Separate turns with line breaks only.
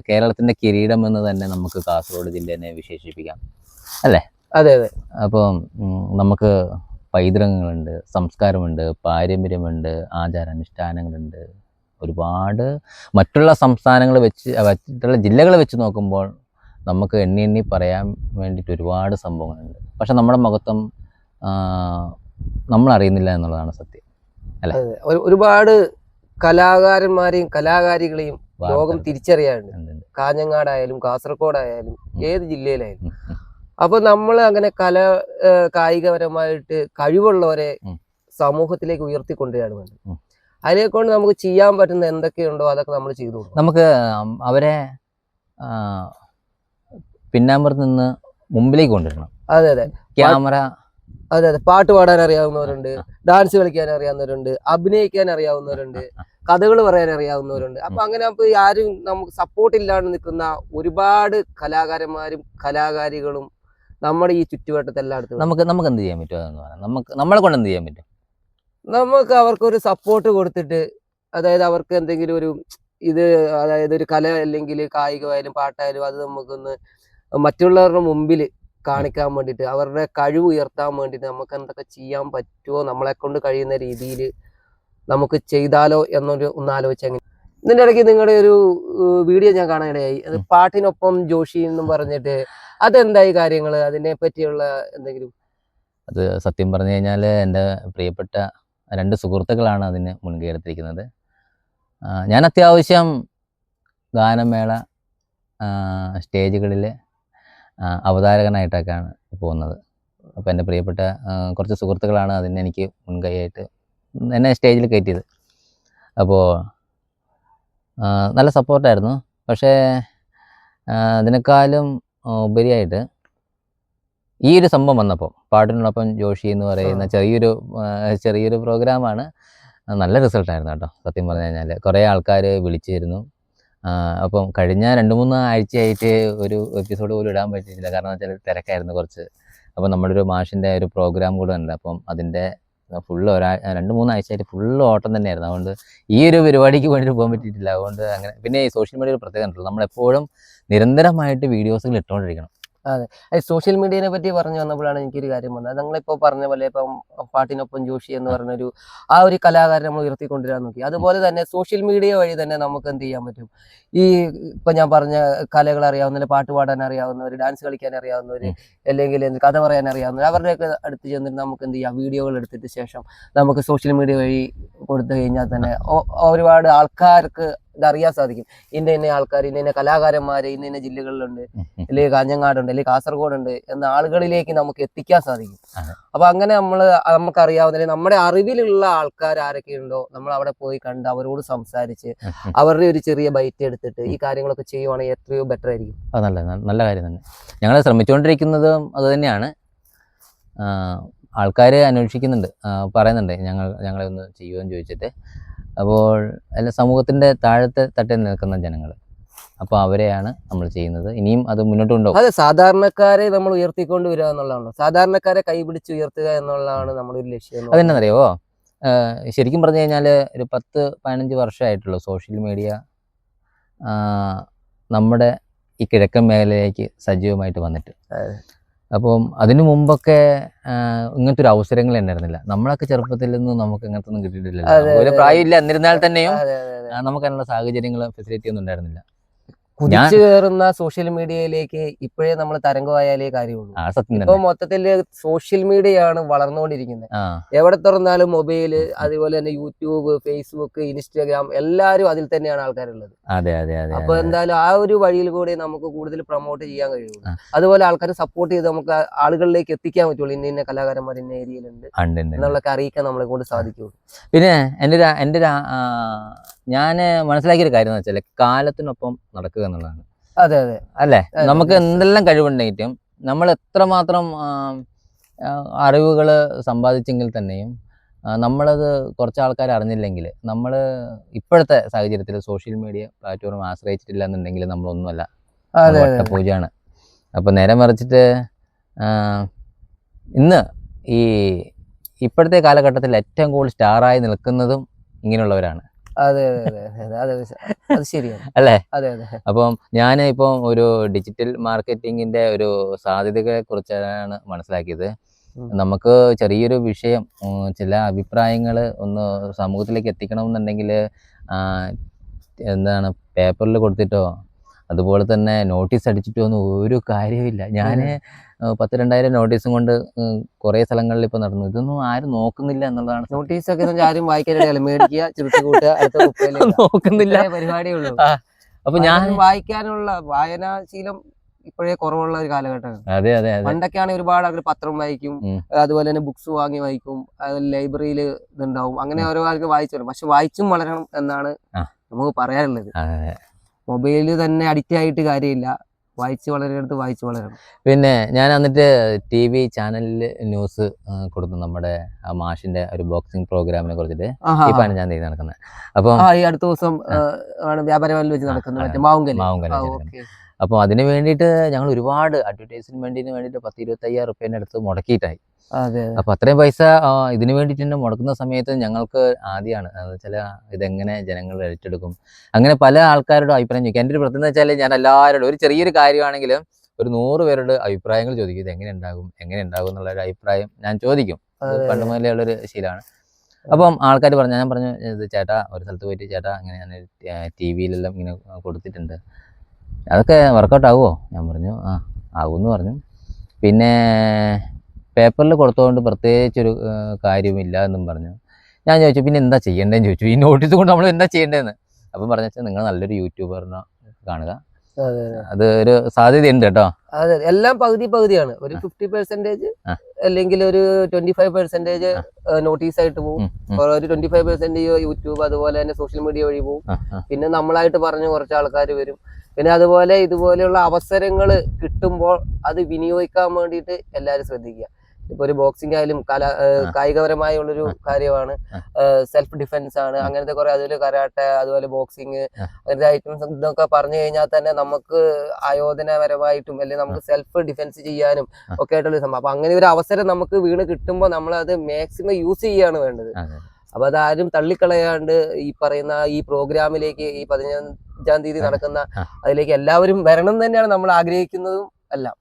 കേരളത്തിന്റെ കിരീടം എന്ന് തന്നെ നമുക്ക് കാസർഗോഡ് ജില്ലേനെ വിശേഷിപ്പിക്കാം അല്ലേ?
അതെ അതെ.
അപ്പം നമുക്ക് പൈതൃകങ്ങളുണ്ട്, സംസ്കാരമുണ്ട്, പാരമ്പര്യമുണ്ട്, ആചാരാനുഷ്ഠാനങ്ങളുണ്ട്. ഒരുപാട് മറ്റുള്ള സംസ്ഥാനങ്ങൾ വെച്ച് മറ്റുള്ള ജില്ലകൾ വെച്ച് നോക്കുമ്പോൾ നമുക്ക് എണ്ണി പറയാൻ വേണ്ടിയിട്ട് ഒരുപാട് സംഭവങ്ങളുണ്ട്. പക്ഷെ നമ്മുടെ മഹത്വം നമ്മൾ അറിയുന്നില്ല എന്നുള്ളതാണ് സത്യം അല്ലേ?
ഒരുപാട് കലാകാരന്മാരെയും കലാകാരികളെയും ലോകം തിരിച്ചറിയാറുണ്ട്. കാഞ്ഞങ്ങാടായാലും കാസർഗോഡായാലും ഏത് ജില്ലയിലായാലും. അപ്പൊ നമ്മൾ അങ്ങനെ കായികപരമായിട്ട് കഴിവുള്ളവരെ സമൂഹത്തിലേക്ക് ഉയർത്തിക്കൊണ്ടുവരികയാണ് വേണ്ടത്. അതിനെക്കൊണ്ട് നമുക്ക് ചെയ്യാൻ പറ്റുന്ന എന്തൊക്കെയുണ്ടോ അതൊക്കെ നമ്മൾ ചെയ്തു.
നമുക്ക് അവരെ പിന്നാമ്പുറത്ത് നിന്ന് മുമ്പിലേക്ക് കൊണ്ടുവരണം.
അതെ അതെ.
ക്യാമറ.
അതെ അതെ. പാട്ട് പാടാൻ അറിയാവുന്നവരുണ്ട്, ഡാൻസ് കളിക്കാൻ അറിയാവുന്നവരുണ്ട്, അഭിനയിക്കാൻ അറിയാവുന്നവരുണ്ട്, കഥകൾ പറയാൻ അറിയാവുന്നവരുണ്ട്. അപ്പൊ അങ്ങനെ ആരും നമുക്ക് സപ്പോർട്ട് ഇല്ലാണ്ട് നിൽക്കുന്ന ഒരുപാട് കലാകാരന്മാരും കലാകാരികളും നമ്മുടെ ഈ ചുറ്റുവട്ടത്തെല്ലായിടത്തും
നമുക്ക് എന്ത് ചെയ്യാൻ പറ്റും? നമ്മളെ കൊണ്ട് എന്ത് ചെയ്യാൻ പറ്റും?
നമുക്ക് അവർക്കൊരു സപ്പോർട്ട് കൊടുത്തിട്ട്, അതായത് അവർക്ക് എന്തെങ്കിലും ഒരു അതായത് ഒരു കല അല്ലെങ്കിൽ കായികമായാലും പാട്ടായാലും അത് നമുക്കൊന്ന് മറ്റുള്ളവരുടെ മുമ്പിൽ കാണിക്കാൻ വേണ്ടിയിട്ട്, അവരുടെ കഴിവ് ഉയർത്താൻ വേണ്ടിയിട്ട് നമുക്ക് എന്തൊക്കെ ചെയ്യാൻ പറ്റുമോ നമ്മളെ കൊണ്ട് കഴിയുന്ന രീതിയിൽ നമുക്ക് ചെയ്താലോ ഒന്ന് ആലോചിച്ചെങ്കിൽ. ഇതിന്റെ ഇടയ്ക്ക് നിങ്ങളുടെ ഒരു വീഡിയോ ഞാൻ കാണാനിടയായി. അത് പാട്ടിനൊപ്പം ജോഷി എന്നും പറഞ്ഞിട്ട്, അതെന്തായി കാര്യങ്ങൾ? അതിനെ പറ്റിയുള്ള എന്തെങ്കിലും?
അത് സത്യം പറഞ്ഞു കഴിഞ്ഞാൽ എൻ്റെ പ്രിയപ്പെട്ട 2 സുഹൃത്തുക്കളാണ് അതിന് മുൻകൈ എടുത്തിരിക്കുന്നത്. ഞാൻ അത്യാവശ്യം ഗാനമേള സ്റ്റേജുകളിൽ അവതാരകനായിട്ടൊക്കെയാണ് പോകുന്നത്. അപ്പോൾ എൻ്റെ പ്രിയപ്പെട്ട കുറച്ച് സുഹൃത്തുക്കളാണ് അതിന് എനിക്ക് മുൻകൈയായിട്ട് എന്നെ സ്റ്റേജിൽ കയറ്റിയത്. അപ്പോൾ നല്ല സപ്പോർട്ടായിരുന്നു. പക്ഷേ അതിനേക്കാളും ഉപരിയായിട്ട് ഈ ഒരു സംഭവം വന്നപ്പോൾ, പാട്ടിനോടൊപ്പം ജോഷി എന്ന് പറയുന്ന ചെറിയൊരു പ്രോഗ്രാമാണ്. നല്ല റിസൾട്ടായിരുന്നു കേട്ടോ. സത്യം പറഞ്ഞു കഴിഞ്ഞാൽ കുറേ ആൾക്കാർ വിളിച്ചിരുന്നു. അപ്പം കഴിഞ്ഞ 2-3 ആഴ്ചയായിട്ട് ഒരു എപ്പിസോഡ് പോലും ഇടാൻ പറ്റിയിട്ടില്ല. കാരണം വെച്ചാൽ തിരക്കായിരുന്നു കുറച്ച്. അപ്പം നമ്മുടെ ഒരു മാഷിൻ്റെ ഒരു പ്രോഗ്രാം കൂടെ ഉണ്ട്. അപ്പം അതിൻ്റെ ഫുള്ള് 2-3 ആഴ്ചയായിട്ട് ഫുള്ള് ഓട്ടം തന്നെയായിരുന്നു. അതുകൊണ്ട് ഈ ഒരു പരിപാടിക്ക് വേണ്ടിയിട്ട് പോകാൻ പറ്റിയിട്ടില്ല. അതുകൊണ്ട് അങ്ങനെ. പിന്നെ ഈ സോഷ്യൽ മീഡിയയിൽ പ്രത്യേകം ഉണ്ടല്ലോ, നമ്മളെപ്പോഴും നിരന്തരമായിട്ട് വീഡിയോസുകൾ ഇട്ടുകൊണ്ടിരിക്കണം.
അതെ. സോഷ്യൽ മീഡിയനെ പറ്റി പറഞ്ഞു വന്നപ്പോഴാണ് എനിക്കൊരു കാര്യം വന്നത്. നിങ്ങളിപ്പോൾ പറഞ്ഞ പോലെ ഇപ്പം പാട്ടിനൊപ്പം ജോഷി എന്ന് പറഞ്ഞൊരു ഒരു കലാകാരൻ നമ്മൾ ഉയർത്തിക്കൊണ്ടുവരാൻ നോക്കി. അതുപോലെ തന്നെ സോഷ്യൽ മീഡിയ വഴി തന്നെ നമുക്ക് എന്ത് ചെയ്യാൻ പറ്റും? ഇപ്പൊ ഞാൻ പറഞ്ഞ കലകൾ അറിയാവുന്നവർ, പാട്ട് പാടാൻ അറിയാവുന്നവർ, ഡാൻസ് കളിക്കാൻ അറിയാവുന്നവർ, അല്ലെങ്കിൽ കഥ പറയാൻ അറിയാവുന്നവർ, അവരുടെയൊക്കെ അടുത്ത് ചെന്നിട്ട് നമുക്ക് എന്ത് ചെയ്യാം? വീഡിയോകൾ എടുത്തിട്ട് ശേഷം നമുക്ക് സോഷ്യൽ മീഡിയ വഴി കൊടുത്തു കഴിഞ്ഞാൽ തന്നെ ഒരുപാട് ആൾക്കാർക്ക് ഇതറിയാൻ സാധിക്കും. ഇന്ന ആൾക്കാർ, ഇന്ന കലാകാരന്മാര് ഇന്ന ജില്ലകളിലുണ്ട്, അല്ലെങ്കിൽ കാഞ്ഞങ്ങാടുണ്ട്, അല്ലെങ്കിൽ കാസർഗോഡുണ്ട് എന്ന ആളുകളിലേക്ക് നമുക്ക് എത്തിക്കാൻ സാധിക്കും. അപ്പൊ അങ്ങനെ നമുക്കറിയാവുന്ന നമ്മുടെ അറിവിലുള്ള ആൾക്കാർ ആരൊക്കെയുണ്ടോ നമ്മൾ അവിടെ പോയി കണ്ട് അവരോട് സംസാരിച്ച് അവരുടെ ഒരു ചെറിയ ബൈറ്റ് എടുത്തിട്ട് ഈ കാര്യങ്ങളൊക്കെ ചെയ്യുവാണെങ്കിൽ എത്രയോ ബെറ്റർ ആയിരിക്കും.
അത് നല്ല കാര്യം തന്നെ. ഞങ്ങൾ ശ്രമിച്ചുകൊണ്ടിരിക്കുന്നതും അത് തന്നെയാണ്. ആൾക്കാർ അന്വേഷിക്കുന്നുണ്ട്, പറയുന്നുണ്ട് ഞങ്ങളെ ഒന്ന് ചെയ്യുമെന്ന് ചോദിച്ചിട്ട്. അപ്പോൾ അല്ല, സമൂഹത്തിൻ്റെ താഴത്തെ തട്ടിൽ നിൽക്കുന്ന ജനങ്ങൾ, അപ്പോൾ അവരെയാണ് നമ്മൾ ചെയ്യുന്നത്. ഇനിയും അത് മുന്നോട്ട് കൊണ്ടുപോകും.
അതെ, സാധാരണക്കാരെ നമ്മൾ ഉയർത്തിക്കൊണ്ട് വരിക എന്നുള്ളതാണ്. സാധാരണക്കാരെ കൈപിടിച്ച് ഉയർത്തുക എന്നുള്ളതാണ് നമ്മുടെ ഒരു ലക്ഷ്യം.
അതെന്നറിയാവോ, ശരിക്കും പറഞ്ഞു കഴിഞ്ഞാൽ ഒരു 10-15 വർഷമായിട്ടുള്ളൂ സോഷ്യൽ മീഡിയ നമ്മുടെ ഈ കിഴക്കൻ മേഖലയിലേക്ക് സജീവമായിട്ട് വന്നിട്ട്. അപ്പം അതിനു മുമ്പൊക്കെ ഇങ്ങനത്തെ ഒരു അവസരങ്ങൾ ഉണ്ടായിരുന്നില്ല. നമ്മളൊക്കെ ചെറുപ്പത്തിൽ നിന്നും നമുക്ക് ഇങ്ങനത്തെ ഒന്നും കിട്ടിയിട്ടില്ലല്ലോ. ഒരു പ്രായമില്ല, എന്നിരുന്നാൽ തന്നെയും നമുക്ക് അതിനുള്ള സാഹചര്യങ്ങളും ഫെസിലിറ്റി ഒന്നും ഉണ്ടായിരുന്നില്ല.
കുതിച്ചു കയറുന്ന സോഷ്യൽ മീഡിയയിലേക്ക് ഇപ്പോഴേ നമ്മൾ തരംഗമായാലേ കാര്യമുള്ളൂ. ഇപ്പൊ മൊത്തത്തില് സോഷ്യൽ മീഡിയയാണ് വളർന്നുകൊണ്ടിരിക്കുന്നത്. എവിടെ തുറന്നാലും മൊബൈല്, അതുപോലെ തന്നെ യൂട്യൂബ്, ഫേസ്ബുക്ക്, ഇൻസ്റ്റാഗ്രാം, എല്ലാരും അതിൽ തന്നെയാണ് ആൾക്കാരുള്ളത്. അപ്പൊ എന്തായാലും ആ ഒരു വഴിയിൽ കൂടെ നമുക്ക് കൂടുതൽ പ്രൊമോട്ട് ചെയ്യാൻ കഴിയുള്ളൂ. അതുപോലെ ആൾക്കാർ സപ്പോർട്ട് ചെയ്ത് നമുക്ക് ആളുകളിലേക്ക് എത്തിക്കാൻ പറ്റുള്ളൂ. ഇന്ന കലാകാരന്മാർ ഇന്ന ഏരിയയിലുണ്ട് എന്നുള്ളതൊക്കെ അറിയിക്കാൻ നമ്മളെ കൊണ്ട് സാധിക്കുള്ളൂ.
പിന്നെ ഞാൻ മനസ്സിലാക്കിയൊരു കാര്യം എന്ന് വെച്ചാൽ കാലത്തിനൊപ്പം നടക്കുക എന്നുള്ളതാണ്.
അതെ അതെ
അല്ലേ? നമുക്ക് എന്തെല്ലാം കഴിവുണ്ടെങ്കിലും നമ്മൾ എത്രമാത്രം അറിവുകൾ സമ്പാദിച്ചെങ്കിൽ തന്നെയും നമ്മളത് കുറച്ച് ആൾക്കാർ അറിഞ്ഞില്ലെങ്കിൽ, നമ്മൾ ഇപ്പോഴത്തെ സാഹചര്യത്തിൽ സോഷ്യൽ മീഡിയ പ്ലാറ്റ്ഫോം ആശ്രയിച്ചിട്ടില്ല എന്നുണ്ടെങ്കിൽ നമ്മളൊന്നുമല്ല, വട്ടപൂജയാണ്. അപ്പോൾ നേരെ മറിച്ചിട്ട് ഇന്ന് ഇപ്പോഴത്തെ കാലഘട്ടത്തിൽ ഏറ്റവും കൂടുതൽ സ്റ്റാറായി നിൽക്കുന്നതും ഇങ്ങനെയുള്ളവരാണ്.
അതെ അതെ അതെ അതെ അതെ അത് ശരിയാണ്.
അല്ലേ?
അതെ അതെ
അപ്പം ഞാൻ ഇപ്പം ഒരു ഡിജിറ്റൽ മാർക്കറ്റിങ്ങിന്റെ ഒരു സാധ്യതകളെ കുറിച്ചാണ് മനസ്സിലാക്കിയത്.
ഉം.
നമുക്ക് ചെറിയൊരു വിഷയം ചില അഭിപ്രായങ്ങൾ ഒന്ന് സമൂഹത്തിലേക്ക് എത്തിക്കണമെന്നുണ്ടെങ്കിൽ എന്താണ് പേപ്പറിൽ കൊടുത്തിട്ടോ അതുപോലെ തന്നെ നോട്ടീസ് അടിച്ചിട്ടോ ഒന്നും ഒരു കാര്യമില്ല. ഞാൻ 10,000-2000 നോട്ടീസും കൊണ്ട് കുറേ സ്ഥലങ്ങളിൽ ഇപ്പോൾ നടന്നു. ഇതൊന്നും ആരും നോക്കുന്നില്ല എന്നുള്ളതാണ് സത്യം.
നോട്ടീസൊക്കെ ആരും വായിക്കാനിടയില്ല. മേടിക്കുക, ചുരുട്ടി കൂട്ടുക, അടുത്ത കുപ്പയില്
നോക്കുന്നില്ല.
ഇത്രേ പരിപാടിയേ ഉള്ളൂ.
അപ്പൊ ഞാൻ
പലരും വായിക്കാനുള്ള വായനാശീലം ഇപ്പോഴേ കുറവുള്ള ഒരു കാലഘട്ടമാണ്.
അതെ അതെ അതെ
പണ്ടൊക്കെ ആണെങ്കിൽ ഒരുപാട് ആൾക്കാർ പത്രം വായിക്കും,
ഉം.
അതുപോലെ തന്നെ ബുക്സ് വാങ്ങി വായിക്കും, ലൈബ്രറിയിൽ ഇതുണ്ടാവും, അങ്ങനെ ഓരോ ആൾക്ക് വായിച്ചു വരും. പക്ഷെ വായിച്ചും വളരണം എന്നാണ്
ആ.
നമുക്ക് പറയാനുള്ളത്.
അതെ.
മൊബൈലിൽ തന്നെ അഡിക്റ്റ് ആയിട്ട് കാര്യമില്ല, വായിച്ചു വളരെടുത്ത് വായിച്ചു വളരണം.
പിന്നെ ഞാൻ എന്നിട്ട് TV ചാനലിൽ ന്യൂസ് കൊടുത്തു, നമ്മുടെ ആ മാഷിന്റെ ഒരു ബോക്സിംഗ് പ്രോഗ്രാമിനെ കുറിച്ചിട്ട്.
ആഹാ.
ഈ 15-ാം തീയതി നടക്കുന്നത്. അപ്പം
ഈ അടുത്ത ദിവസം ആണ് വ്യാപാരമേളയിൽ വെച്ച് നടക്കുന്നത്, മറ്റേ മാവുങ്കൽ.
മാവുങ്കൽ വെച്ച് നടക്കുന്നത്. അപ്പോൾ അതിന് വേണ്ടിയിട്ട് ഞങ്ങൾ ഒരുപാട് അഡ്വർടൈസ്മെന്റിന് വേണ്ടിയിട്ട് 10,000-25,000 റുപ്യേൻ്റെ അടുത്ത് മുടക്കിയിട്ടായി.
അതെ
അപ്പോൾ അത്രയും പൈസ ഇതിന് വേണ്ടിയിട്ട് തന്നെ മുടക്കുന്ന സമയത്ത് ഞങ്ങൾക്ക് ആദ്യമാണ് എന്ന് വെച്ചാൽ ഇതെങ്ങനെ ജനങ്ങൾ ഏറ്റെടുക്കും, അങ്ങനെ പല ആൾക്കാരുടെ അഭിപ്രായം ചോദിക്കും. എൻ്റെ ഒരു പ്രത്യേകത വെച്ചാൽ ഞാൻ എല്ലാവരോടും ഒരു ചെറിയൊരു കാര്യമാണെങ്കിലും ഒരു 100 പേരുടെ അഭിപ്രായങ്ങൾ ചോദിക്കും. ഇത് എങ്ങനെ ഉണ്ടാകും എന്നുള്ളൊരു അഭിപ്രായം ഞാൻ ചോദിക്കും. അത് പണ്ട് മുതലേ ഉള്ളൊരു ശീലമാണ്. അപ്പം ആൾക്കാർ പറഞ്ഞു, ഞാൻ പറഞ്ഞു ഇത് ചേട്ടാ ഒരു സ്ഥലത്ത് പോയിട്ട് ചേട്ടാ അങ്ങനെ ഞാൻ TV-യിലെല്ലാം ഇങ്ങനെ കൊടുത്തിട്ടുണ്ട്, അതൊക്കെ വർക്കൗട്ട് ആകുമോ? ഞാൻ പറഞ്ഞു ആകുമെന്ന് പറഞ്ഞു. പിന്നെ പേപ്പറിൽ കൊടുത്തതുകൊണ്ട് പ്രത്യേകിച്ചൊരു കാര്യമില്ല എന്നും പറഞ്ഞു. ഞാൻ ചോദിച്ചു പിന്നെ എന്താ ചെയ്യേണ്ടതെന്ന് ചോദിച്ചു, ഈ നോട്ടീസ് കൊണ്ട് നമ്മൾ എന്താ ചെയ്യേണ്ടതെന്ന്. അപ്പം പറഞ്ഞു വെച്ചാൽ നിങ്ങൾ നല്ലൊരു യൂട്യൂബറിനെ കാണുക, അത് ഒരു സാധ്യതയുണ്ട് കേട്ടോ.
അതെ എല്ലാം പകുതി പകുതിയാണ്. ഒരു 50% അല്ലെങ്കിൽ ഒരു 25% നോട്ടീസ് ആയിട്ട് പോകും, ഒരു 25% യൂട്യൂബ് അതുപോലെ തന്നെ സോഷ്യൽ മീഡിയ വഴി പോകും. പിന്നെ നമ്മളായിട്ട് പറഞ്ഞ് കുറച്ച് ആൾക്കാർ വരും. പിന്നെ അതുപോലെ ഇതുപോലെയുള്ള അവസരങ്ങൾ കിട്ടുമ്പോൾ അത് വിനിയോഗിക്കാൻ വേണ്ടിയിട്ട് എല്ലാവരും ശ്രദ്ധിക്കുക. ഇപ്പൊ ഒരു ബോക്സിംഗ് ആയാലും കായികപരമായുള്ളൊരു കാര്യമാണ്, സെൽഫ് ഡിഫെൻസ് ആണ്, അങ്ങനത്തെ കുറെ അതുപോലെ കരാട്ടെ അതുപോലെ ബോക്സിങ് അങ്ങനത്തെ ഐറ്റംസ് ഇതൊക്കെ പറഞ്ഞു കഴിഞ്ഞാൽ തന്നെ നമുക്ക് ആയോധനപരമായിട്ടും അല്ലെങ്കിൽ നമുക്ക് സെൽഫ് ഡിഫെൻസ് ചെയ്യാനും ഒക്കെ ആയിട്ടുള്ള സംഭവം. അപ്പൊ അങ്ങനെ ഒരു അവസരം നമുക്ക് വീണ് കിട്ടുമ്പോൾ നമ്മൾ അത് മാക്സിമം യൂസ് ചെയ്യാണ് വേണ്ടത്. അപ്പൊ അതാരും തള്ളിക്കളയാണ്ട് ഈ പറയുന്ന ഈ പ്രോഗ്രാമിലേക്ക് ഈ 15-ാം തീയതി നടക്കുന്ന അതിലേക്ക് എല്ലാവരും വരണം തന്നെയാണ് നമ്മൾ ആഗ്രഹിക്കുന്നതും എല്ലാം.